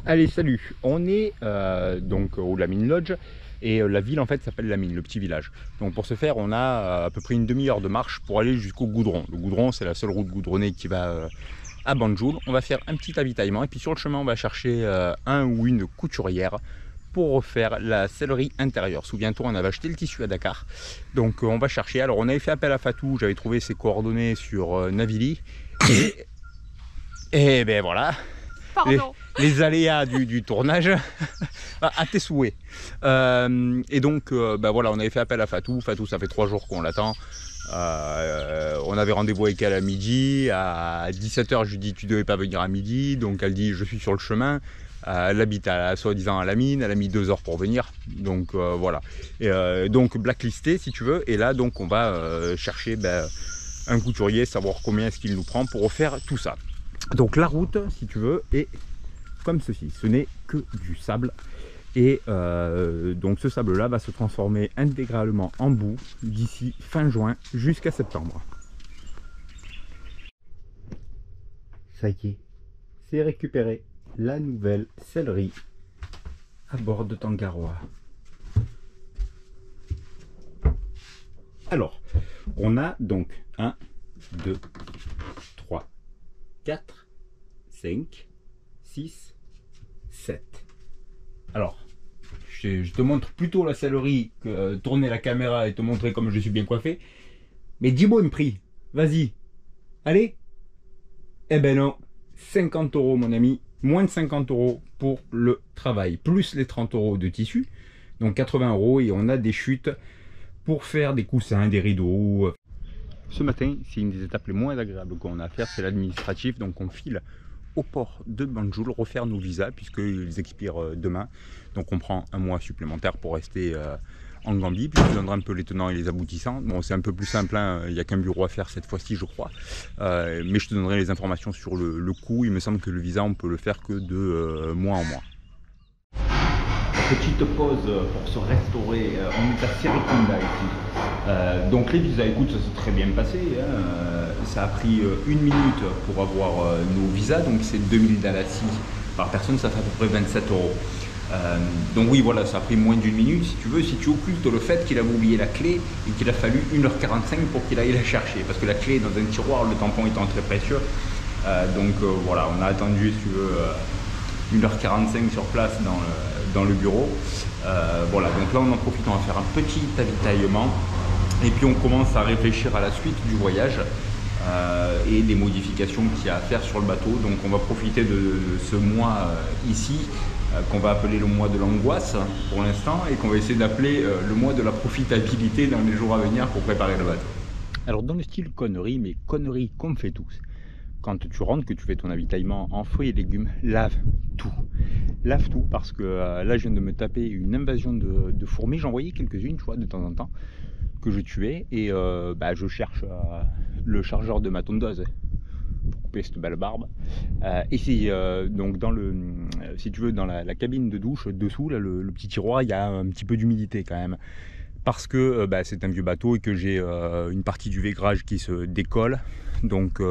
Allez, salut. On est donc au Lamine Lodge et la ville en fait s'appelle Lamine, le petit village. Donc pour ce faire, on a à peu près une demi-heure de marche pour aller jusqu'au Goudron. Le Goudron, c'est la seule route goudronnée qui va à Banjul. On va faire un petit avitaillement et puis sur le chemin, on va chercher un ou une couturière pour refaire la sellerie intérieure. Souviens-toi, on avait acheté le tissu à Dakar. Donc on va chercher. Alors on avait fait appel à Fatou, j'avais trouvé ses coordonnées sur Navili. Et ben voilà. Les aléas du tournage à tes souhaits. Et donc bah voilà, on avait fait appel à Fatou. Fatou, ça fait 3 jours qu'on l'attend. On avait rendez-vous avec elle à midi. À 17 h je lui dis tu devais pas venir à midi, donc elle dit je suis sur le chemin. Elle habite soi-disant à Lamine, elle a mis 2 heures pour venir, donc voilà. Et, donc blacklisté si tu veux, et là donc on va chercher un couturier, savoir combien est-ce qu'il nous prend pour refaire tout ça. Donc la route, si tu veux, est comme ceci. Ce n'est que du sable. Et donc ce sable-là va se transformer intégralement en boue d'ici fin juin jusqu'à septembre. Ça y est, c'est récupéré. La nouvelle sellerie à bord de Tangaroa. Alors, on a donc 1, 2, 3, 4, 5, 6, 7. Alors, je te montre plutôt la sellerie que tourner la caméra et te montrer comme je suis bien coiffé. Mais dis-moi un prix, vas-y. Allez. Eh ben non, 50 € mon ami, moins de 50 € pour le travail, plus les 30 € de tissu, donc 80 € et on a des chutes pour faire des coussins, des rideaux. Ce matin, c'est une des étapes les moins agréables qu'on a à faire, c'est l'administratif, donc on file au port de Banjul refaire nos visas puisqu'ils expirent demain, donc on prend un mois supplémentaire pour rester en Gambie, puis je te donnerai un peu les tenants et les aboutissants. Bon, c'est un peu plus simple, hein. Il n'y a qu'un bureau à faire cette fois-ci je crois, mais je te donnerai les informations sur le coût. Il me semble que le visa on peut le faire que de mois en mois. Petite pause pour se restaurer, on est à Serikunda ici. Donc les visas, écoute, ça s'est très bien passé, hein. Ça a pris 1 minute pour avoir nos visas, donc c'est 2000 dalassi par personne, ça fait à peu près 27 €. Donc oui, voilà, ça a pris moins d'1 minute si tu veux, si tu occultes le fait qu'il avait oublié la clé et qu'il a fallu 1 h 45 pour qu'il aille la chercher, parce que la clé est dans un tiroir, le tampon étant très précieux. Donc voilà, on a attendu, si tu veux, 1 h 45 sur place dans le bureau. Voilà, donc là on en profite, on va faire un petit avitaillement et puis on commence à réfléchir à la suite du voyage et des modifications qu'il y a à faire sur le bateau. Donc on va profiter de ce mois ici qu'on va appeler le mois de l'angoisse pour l'instant et qu'on va essayer d'appeler le mois de la profitabilité dans les jours à venir pour préparer le bateau. Alors dans le style connerie, mais connerie qu'on fait tous, quand tu rentres, que tu fais ton avitaillement en fruits et légumes, lave tout. Lave tout parce que là je viens de me taper une invasion de fourmis. J'en voyais quelques-unes, tu vois, de temps en temps, que je tuais. Et je cherche le chargeur de ma tondeuse pour couper cette belle barbe. Et c'est donc si tu veux, dans la cabine de douche, dessous, là, le petit tiroir, il y a un petit peu d'humidité quand même. Parce que c'est un vieux bateau et que j'ai une partie du vaigrage qui se décolle. Donc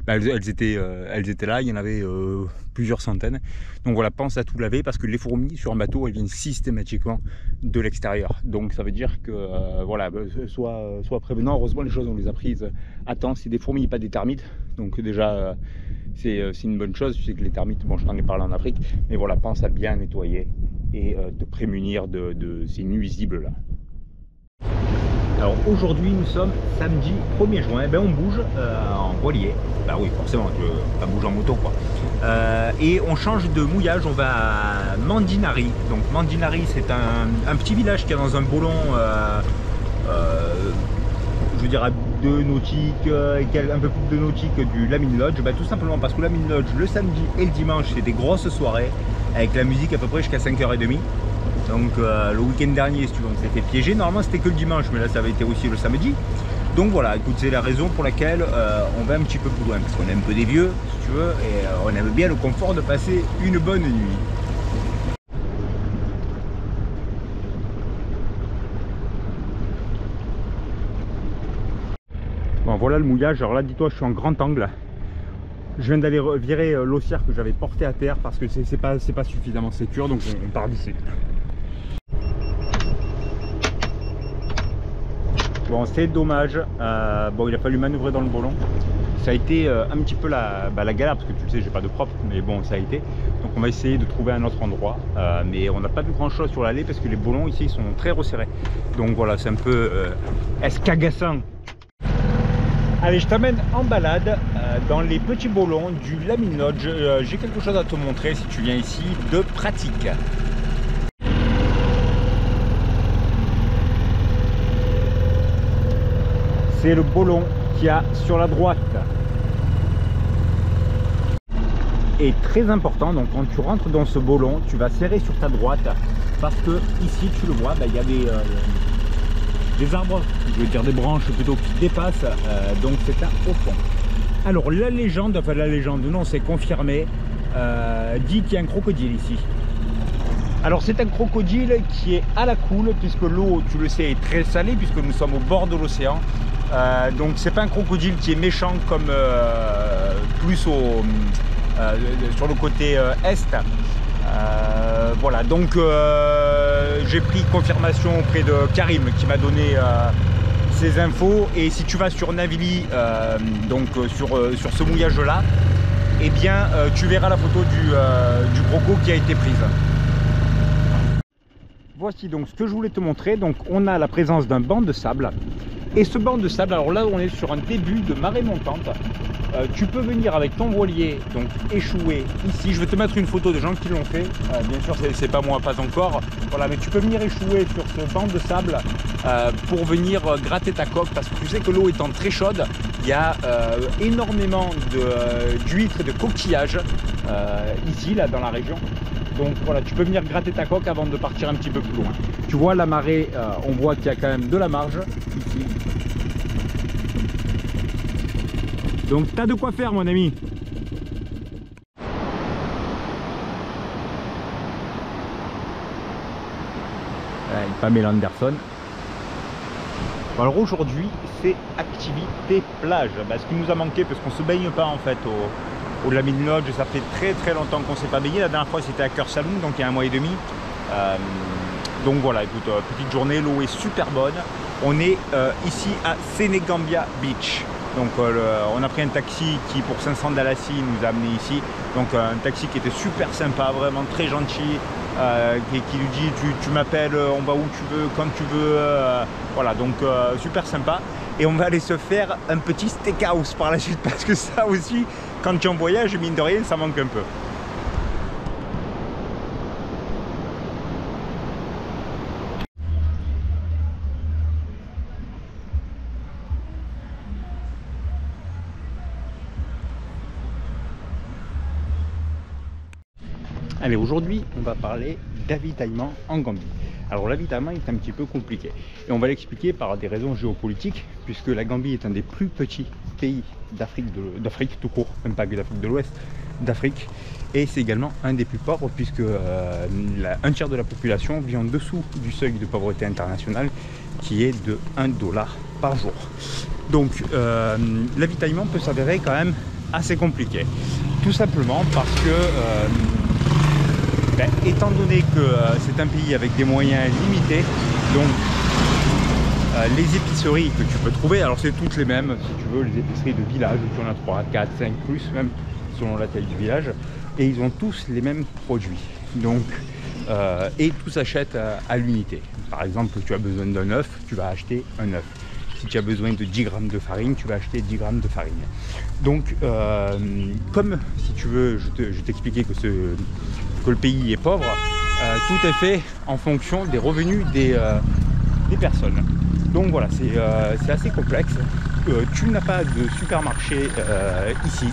elles étaient là, il y en avait plusieurs centaines. Donc voilà, pense à tout laver parce que les fourmis sur un bateau, elles viennent systématiquement de l'extérieur. Donc ça veut dire que voilà, soit prévenant. Heureusement les choses on les a prises à temps, c'est des fourmis, pas des termites. Donc déjà c'est une bonne chose. Tu sais que les termites, bon je t'en ai parlé en Afrique, mais voilà, pense à bien nettoyer et te prémunir de ces nuisibles là. Alors aujourd'hui nous sommes samedi 1er juin, on bouge en voilier, bah oui forcément, tu vas bouger en moto quoi, et on change de mouillage, on va à Mandinari. Donc Mandinari c'est un petit village qui est dans un boulon, je veux dire à 2 nautiques, un peu plus de nautique du Lamine Lodge, tout simplement parce que Lamine Lodge le samedi et le dimanche c'est des grosses soirées avec la musique à peu près jusqu'à 5 h 30. Donc le week-end dernier, si tu veux, on s'est fait piéger. Normalement c'était que le dimanche, mais là ça avait été aussi le samedi. Donc voilà, écoute, c'est la raison pour laquelle on va un petit peu plus loin, parce qu'on est un peu des vieux, si tu veux, et on aime bien le confort de passer une bonne nuit. Bon voilà le mouillage. Alors là dis-toi, je suis en grand angle. Je viens d'aller virer l'ossière que j'avais portée à terre parce que c'est pas suffisamment sécure, donc on part d'ici. Bon, c'est dommage. Bon, il a fallu manœuvrer dans le bolon. Ça a été un petit peu la galère parce que tu le sais, j'ai pas de propre, mais bon, ça a été. Donc on va essayer de trouver un autre endroit, mais on n'a pas vu grand chose sur l'allée parce que les bolons ici sont très resserrés. Donc voilà, c'est un peu escagassant. Allez, je t'amène en balade dans les petits bolons du Lamin Lodge. J'ai quelque chose à te montrer si tu viens ici de pratique. C'est le bolon qu'il y a sur la droite. Et très important, donc quand tu rentres dans ce bolon, tu vas serrer sur ta droite parce que ici, tu le vois, il y a des arbres, je veux dire des branches plutôt qui dépassent, donc c'est au fond. Alors la légende, enfin la légende, non, c'est confirmé, dit qu'il y a un crocodile ici. Alors c'est un crocodile qui est à la cool puisque l'eau, tu le sais, est très salée puisque nous sommes au bord de l'océan. Donc c'est pas un crocodile qui est méchant comme plus sur le côté est. Voilà, donc j'ai pris confirmation auprès de Karim qui m'a donné ces infos. Et si tu vas sur Navili, donc sur ce mouillage là, eh bien tu verras la photo du croco qui a été prise. Voici donc ce que je voulais te montrer. Donc on a la présence d'un banc de sable. Et ce banc de sable, alors là on est sur un début de marée montante. Tu peux venir avec ton voilier, donc échouer ici. Je vais te mettre une photo de gens qui l'ont fait. Bien sûr, c'est pas moi, pas encore. Voilà, mais tu peux venir échouer sur ce banc de sable pour venir gratter ta coque. Parce que tu sais que l'eau étant très chaude, il y a énormément d'huîtres et de coquillages ici, là, dans la région. Donc voilà, tu peux venir gratter ta coque avant de partir un petit peu plus loin. Tu vois la marée, on voit qu'il y a quand même de la marge ici. Donc t'as de quoi faire mon ami. Pamela Anderson. Alors aujourd'hui c'est activité plage. Ce qui nous a manqué parce qu'on se baigne pas en fait au Lamin Lodge. Ça fait très longtemps qu'on s'est pas baigné. La dernière fois c'était à Cœur Saloon, donc il y a 1 mois et demi. Donc voilà, écoute, petite journée, l'eau est super bonne. On est ici à Senegambia Beach. Donc on a pris un taxi qui pour 500 Dalassi nous a amené ici. Donc un taxi qui était super sympa, vraiment très gentil, qui lui dit tu m'appelles, on va où tu veux, quand tu veux. Voilà, donc super sympa. Et on va aller se faire un petit steakhouse par la suite parce que ça aussi, quand tu es en voyage, mine de rien, ça manque un peu. Allez, aujourd'hui, on va parler d'avitaillement en Gambie. Alors l'avitaillement est un petit peu compliqué et on va l'expliquer par des raisons géopolitiques puisque la Gambie est un des plus petits pays d'Afrique tout court, même pas que d'Afrique de l'Ouest, d'Afrique, et c'est également un des plus pauvres puisque un tiers de la population vit en dessous du seuil de pauvreté internationale qui est de 1 $ par jour. Donc l'avitaillement peut s'avérer quand même assez compliqué, tout simplement parce que étant donné que c'est un pays avec des moyens limités, donc les épiceries que tu peux trouver, alors c'est toutes les mêmes, si tu veux, les épiceries de village, tu en as 3, 4, 5 plus même, selon la taille du village, et ils ont tous les mêmes produits. Donc, et tout s'achète à l'unité. Par exemple, tu as besoin d'un œuf, tu vas acheter un œuf. Si tu as besoin de 10 grammes de farine, tu vas acheter 10 grammes de farine. Donc, comme, si tu veux, je t'expliquais que le pays est pauvre, tout est fait en fonction des revenus des personnes. Donc voilà, c'est assez complexe. Tu n'as pas de supermarché ici.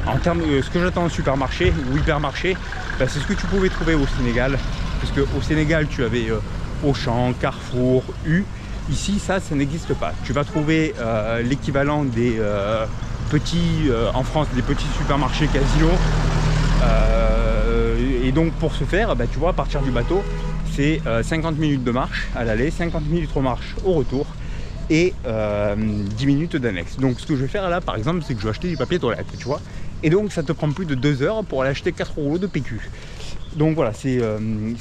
En termes de ce que j'attends en supermarché ou hypermarché, c'est ce que tu pouvais trouver au Sénégal. Parce qu'au Sénégal, tu avais Auchan, Carrefour, U. Ici, ça n'existe pas. Tu vas trouver l'équivalent des petits, en France, des petits supermarchés Casino. Et donc pour ce faire, tu vois, à partir du bateau, c'est 50 minutes de marche à l'aller, 50 minutes de marche au retour et 10 minutes d'annexe. Donc ce que je vais faire là, par exemple, c'est que je vais acheter du papier toilette, tu vois. Et donc ça te prend plus de 2 heures pour aller acheter 4 rouleaux de PQ. Donc voilà, c'est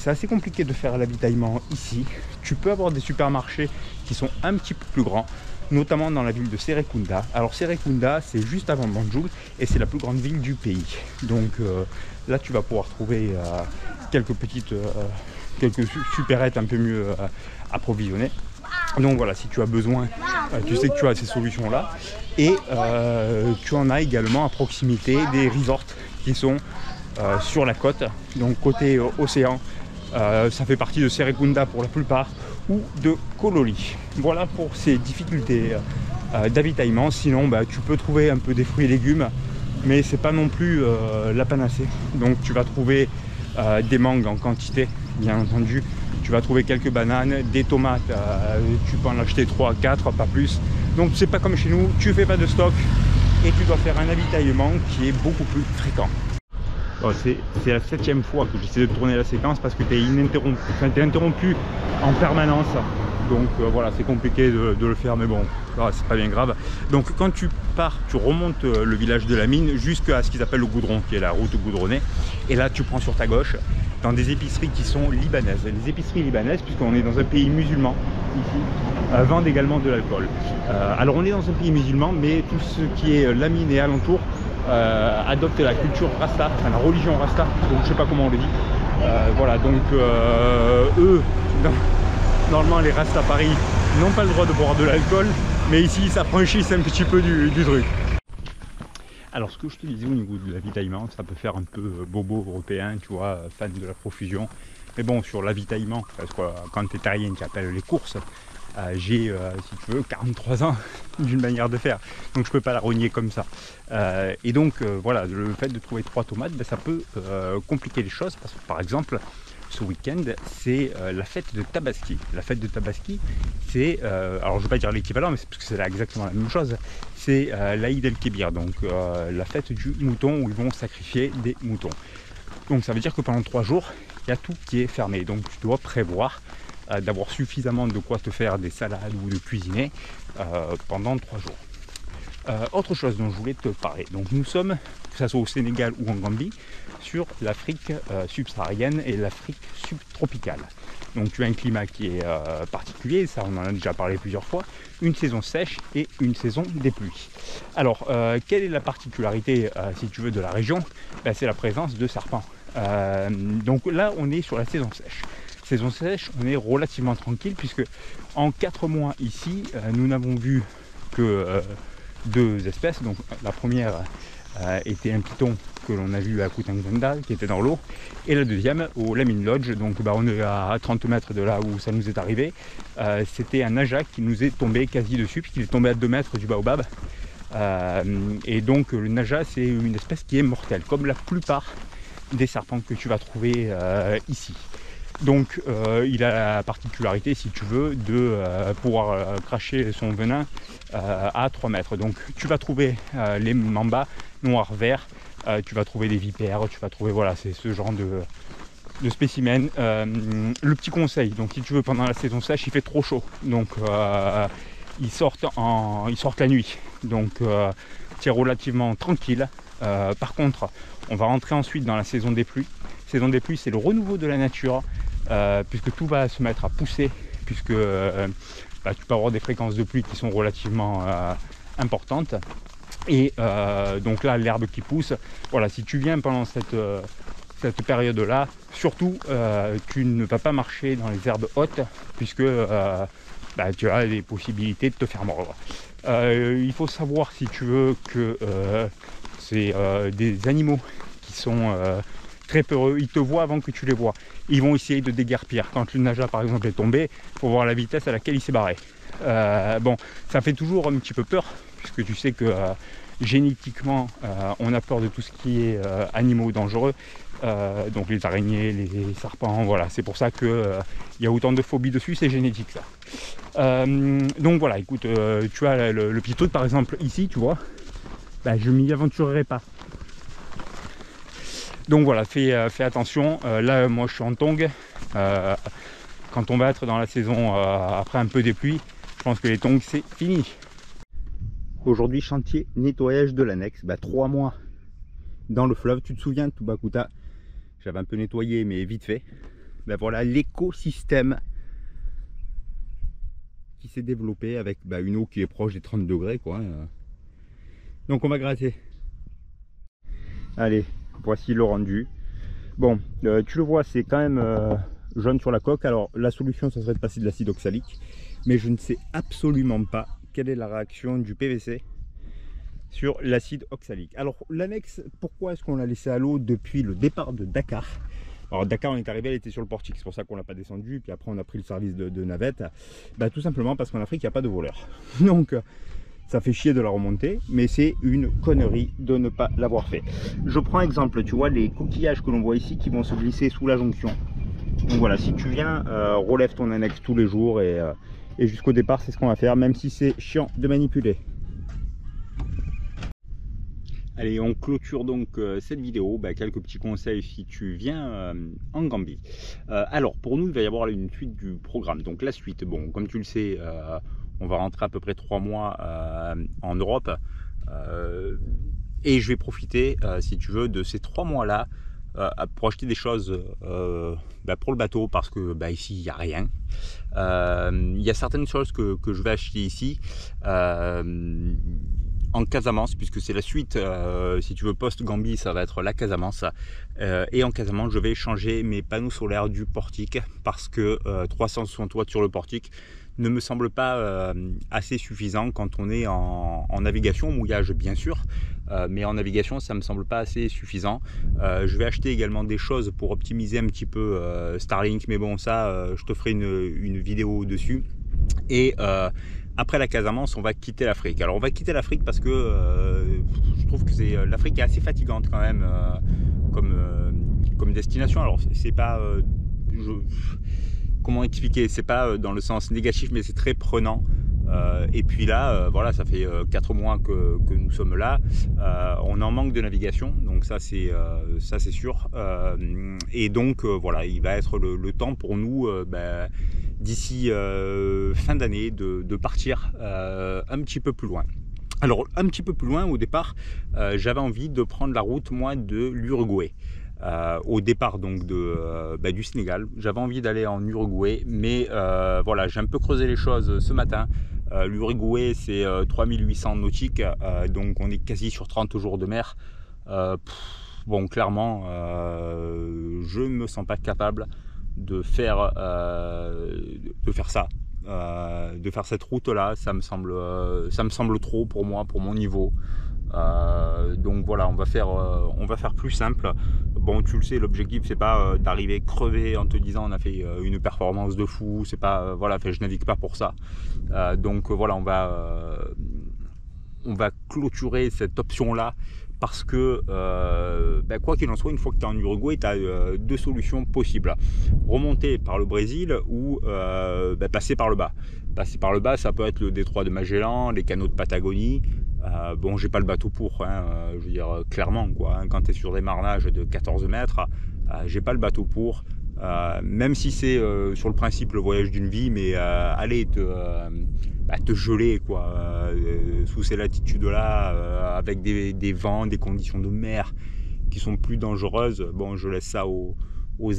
assez compliqué de faire l'avitaillement ici. Tu peux avoir des supermarchés qui sont un petit peu plus grands, notamment dans la ville de Serekunda. Alors Serekunda, c'est juste avant Banjul et c'est la plus grande ville du pays. Donc là, tu vas pouvoir trouver quelques supérettes un peu mieux approvisionnées. Donc voilà, si tu as besoin, tu sais que tu as ces solutions-là. Et tu en as également à proximité des resorts qui sont sur la côte, donc côté océan. Ça fait partie de Serekunda pour la plupart, ou de Kololi. Voilà pour ces difficultés d'avitaillement. Sinon, tu peux trouver un peu des fruits et légumes, mais c'est pas non plus la panacée. Donc tu vas trouver des mangues en quantité, bien entendu. Tu vas trouver quelques bananes, des tomates, tu peux en acheter 3, 4, pas plus. Donc c'est pas comme chez nous, tu fais pas de stock et tu dois faire un avitaillement qui est beaucoup plus fréquent. Bon, c'est la 7e fois que j'essaie de tourner la séquence parce que tu es interrompu en permanence. Donc voilà, c'est compliqué de le faire, mais bon, c'est pas bien grave. Donc quand tu pars, tu remontes le village de la mine jusqu'à ce qu'ils appellent le goudron, qui est la route goudronnée. Et là, tu prends sur ta gauche dans des épiceries qui sont libanaises. Les épiceries libanaises, puisqu'on est dans un pays musulman ici, vendent également de l'alcool. Alors on est dans un pays musulman, mais tout ce qui est la mine et alentour adopte la culture Rasta, enfin la religion Rasta, donc je sais pas comment on le dit. Voilà, donc eux, normalement les Rasta Paris n'ont pas le droit de boire de l'alcool, mais ici ça franchisse un petit peu du truc. Alors ce que je te disais au niveau de l'avitaillement, ça peut faire un peu bobo européen, tu vois, fan de la profusion. Mais bon, sur l'avitaillement, parce que quand tu es terrien, tu appelles les courses, j'ai, si tu veux, 43 ans d'une manière de faire. Donc je peux pas la rogner comme ça. Et donc voilà, le fait de trouver 3 tomates, ça peut compliquer les choses. Parce que par exemple, ce week-end, c'est la fête de Tabaski. La fête de Tabaski, c'est, alors je ne vais pas dire l'équivalent, mais c'est parce que c'est là exactement la même chose, c'est l'Aïd el-Kébir, donc la fête du mouton où ils vont sacrifier des moutons. Donc ça veut dire que pendant 3 jours, il y a tout qui est fermé. Donc tu dois prévoir d'avoir suffisamment de quoi te faire des salades ou de cuisiner pendant 3 jours. Autre chose dont je voulais te parler, donc nous sommes, que ce soit au Sénégal ou en Gambie, sur l'Afrique subsaharienne et l'Afrique subtropicale. Donc tu as un climat qui est particulier, ça on en a déjà parlé plusieurs fois, une saison sèche et une saison des pluies. Alors quelle est la particularité si tu veux de la région? C'est la présence de serpents. Donc là on est sur la saison sèche. Saison sèche, on est relativement tranquille puisque en 4 mois ici, nous n'avons vu que 2 espèces. Donc la première était un python que l'on a vu à Kutanganda qui était dans l'eau, et la deuxième au Lamine Lodge, donc on est à 30 mètres de là où ça nous est arrivé. C'était un naja qui nous est tombé quasi dessus puisqu'il est tombé à 2 mètres du baobab. Et donc le naja, c'est une espèce qui est mortelle comme la plupart des serpents que tu vas trouver ici. Donc il a la particularité, si tu veux, de pouvoir cracher son venin à 3 mètres. Donc tu vas trouver les mambas noirs, verts, tu vas trouver des vipères, tu vas trouver, voilà, c'est ce genre de spécimens. Le petit conseil, donc si tu veux, pendant la saison sèche, il fait trop chaud. Donc ils sortent la nuit. Donc tu es relativement tranquille. Par contre, on va rentrer ensuite dans la saison des pluies. Saison des pluies, c'est le renouveau de la nature. Puisque tout va se mettre à pousser, puisque tu peux avoir des fréquences de pluie qui sont relativement importantes. Et donc là, l'herbe qui pousse, voilà, si tu viens pendant cette période-là, surtout, tu ne vas pas marcher dans les herbes hautes, puisque tu as des possibilités de te faire mordre. Il faut savoir, si tu veux, que c'est des animaux qui sont très peureux, ils te voient avant que tu les vois. Ils vont essayer de déguerpir. Quand le naja par exemple est tombé, il faut voir la vitesse à laquelle il s'est barré. Bon, ça fait toujours un petit peu peur, puisque tu sais que génétiquement, on a peur de tout ce qui est animaux dangereux. Donc les araignées, les serpents, voilà. C'est pour ça qu'il y a autant de phobies dessus, c'est génétique ça. Donc voilà, écoute, tu as le pitot par exemple ici, tu vois, je m'y aventurerai pas. Donc voilà, fais attention. Là, moi, je suis en tongs. Quand on va être dans la saison après un peu des pluies, je pense que les tongs, c'est fini. Aujourd'hui, chantier nettoyage de l'annexe. 3 mois dans le fleuve. Tu te souviens, Tubacuta, j'avais un peu nettoyé, mais vite fait. Ben voilà l'écosystème qui s'est développé avec une eau qui est proche des 30 degrés, quoi. Donc on va gratter. Allez, voici le rendu. Bon, tu le vois, c'est quand même jaune sur la coque. Alors la solution, ça serait de passer de l'acide oxalique, mais je ne sais absolument pas quelle est la réaction du PVC sur l'acide oxalique. Alors l'annexe, pourquoi est-ce qu'on l'a laissé à l'eau depuis le départ de Dakar? Alors Dakar, on est arrivé, elle était sur le portique, c'est pour ça qu'on l'a pas descendu, puis après on a pris le service de navette. Tout simplement parce qu'en Afrique, il n'y a pas de voleurs. Donc ça fait chier de la remonter, mais c'est une connerie de ne pas l'avoir fait. Je prends exemple, tu vois les coquillages que l'on voit ici qui vont se glisser sous la jonction. Donc voilà, si tu viens, relève ton annexe tous les jours et jusqu'au départ, c'est ce qu'on va faire, même si c'est chiant de manipuler. Allez, on clôture donc cette vidéo. Quelques petits conseils si tu viens en Gambie. Alors, pour nous, il va y avoir une suite du programme. Donc la suite, bon, comme tu le sais, on va rentrer à peu près 3 mois en Europe. Et je vais profiter, si tu veux, de ces 3 mois-là pour acheter des choses pour le bateau, parce que ici, il n'y a rien. Il y a certaines choses que je vais acheter ici. En Casamance, puisque c'est la suite, si tu veux, post-Gambie, ça va être la Casamance. Et en Casamance, je vais changer mes panneaux solaires du portique, parce que 360 watts sur le portique ne me semble pas assez suffisant quand on est en navigation, mouillage bien sûr, mais en navigation, ça me semble pas assez suffisant. Je vais acheter également des choses pour optimiser un petit peu Starlink, mais bon, ça, je te ferai une vidéo dessus. Et après la Casamance, on va quitter l'Afrique. Alors on va quitter l'Afrique parce que je trouve que l'Afrique est assez fatigante quand même comme destination. Alors c'est pas, comment expliquer, c'est pas dans le sens négatif, mais c'est très prenant. Et puis là, voilà, ça fait 4 mois que nous sommes là. On est en manque de navigation, donc ça c'est sûr. Et donc voilà, il va être le temps pour nous d'ici fin d'année de partir un petit peu plus loin. Alors un petit peu plus loin, au départ, j'avais envie de prendre la route moi de l'Uruguay. Au départ donc du Sénégal, j'avais envie d'aller en Uruguay, mais voilà, j'ai un peu creusé les choses ce matin. L'Uruguay, c'est 3800 nautiques, donc on est quasi sur 30 jours de mer. Bon, clairement, je ne me sens pas capable de faire ça, de faire cette route là. Ça me semble trop pour moi, pour mon niveau. Donc voilà, on va faire plus simple. Bon, tu le sais, l'objectif c'est pas d'arriver crevé en te disant on a fait une performance de fou, c'est pas voilà, je navigue pas pour ça. Donc voilà, on va clôturer cette option là, parce que quoi qu'il en soit, une fois que tu es en Uruguay, tu as 2 solutions possibles: remonter par le Brésil ou passer par le bas. Passer par le bas, ça peut être le détroit de Magellan, les canaux de Patagonie. Bon, j'ai pas le bateau pour, je veux dire clairement quoi, quand tu es sur des marnages de 14 mètres, j'ai pas le bateau pour. Même si c'est sur le principe le voyage d'une vie, mais aller te geler quoi, sous ces latitudes là, avec des vents, des conditions de mer qui sont plus dangereuses. Bon, je laisse ça aux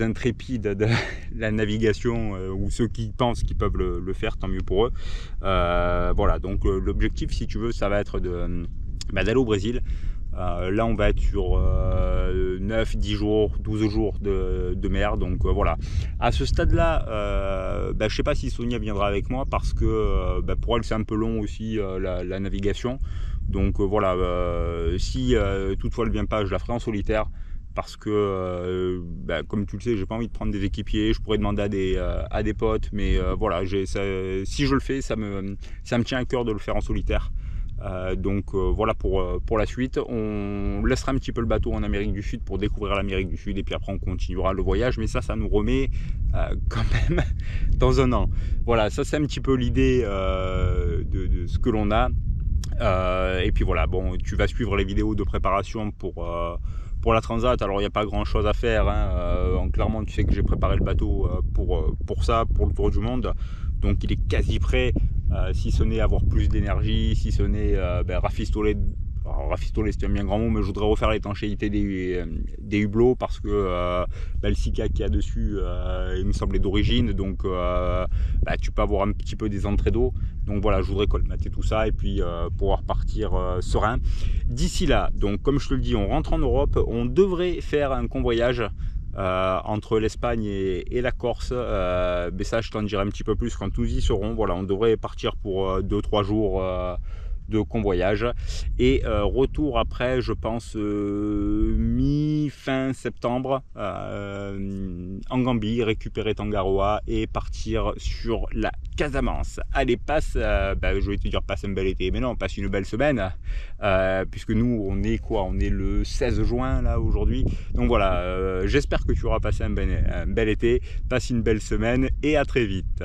intrépides de la navigation, ou ceux qui pensent qu'ils peuvent le faire, tant mieux pour eux. Voilà, donc l'objectif, si tu veux, ça va être d'aller au Brésil. Là on va être sur 9, 10 jours, 12 jours de mer. Donc voilà, à ce stade là, je sais pas si Sonia viendra avec moi, parce que pour elle c'est un peu long aussi la navigation. Donc voilà, si toutefois elle vient pas, je la ferai en solitaire, parce que comme tu le sais, j'ai pas envie de prendre des équipiers. Je pourrais demander à des potes, mais voilà, si je le fais, ça me tient à cœur de le faire en solitaire. Donc voilà pour la suite. On laissera un petit peu le bateau en Amérique du Sud pour découvrir l'Amérique du Sud, et puis après on continuera le voyage, mais ça nous remet quand même dans un an. Voilà, ça c'est un petit peu l'idée de ce que l'on a. Et puis voilà, bon, tu vas suivre les vidéos de préparation pour la Transat. Alors il n'y a pas grand chose à faire, clairement tu sais que j'ai préparé le bateau pour ça, pour le tour du monde. Donc il est quasi prêt, si ce n'est avoir plus d'énergie, si ce n'est rafistoler rafistoler c'est un bien grand mot, mais je voudrais refaire l'étanchéité des hublots parce que le silica qu'il y a dessus il me semblait d'origine, donc tu peux avoir un petit peu des entrées d'eau. Donc voilà, je voudrais colmater tout ça et puis pouvoir partir serein. D'ici là, donc comme je te le dis, on rentre en Europe, on devrait faire un convoyage entre l'Espagne et la Corse. Mais ça, je t'en dirai un petit peu plus quand nous y serons. Voilà, on devrait partir pour 2-3 jours de convoyage et retour après, je pense mi-fin septembre en Gambie, récupérer Tangaroa et partir sur la Casamance. Allez, passe, je vais te dire passe un bel été, mais non, passe une belle semaine puisque nous on est quoi, on est le 16 juin là aujourd'hui, donc voilà, j'espère que tu auras passé un bel été, passe une belle semaine et à très vite.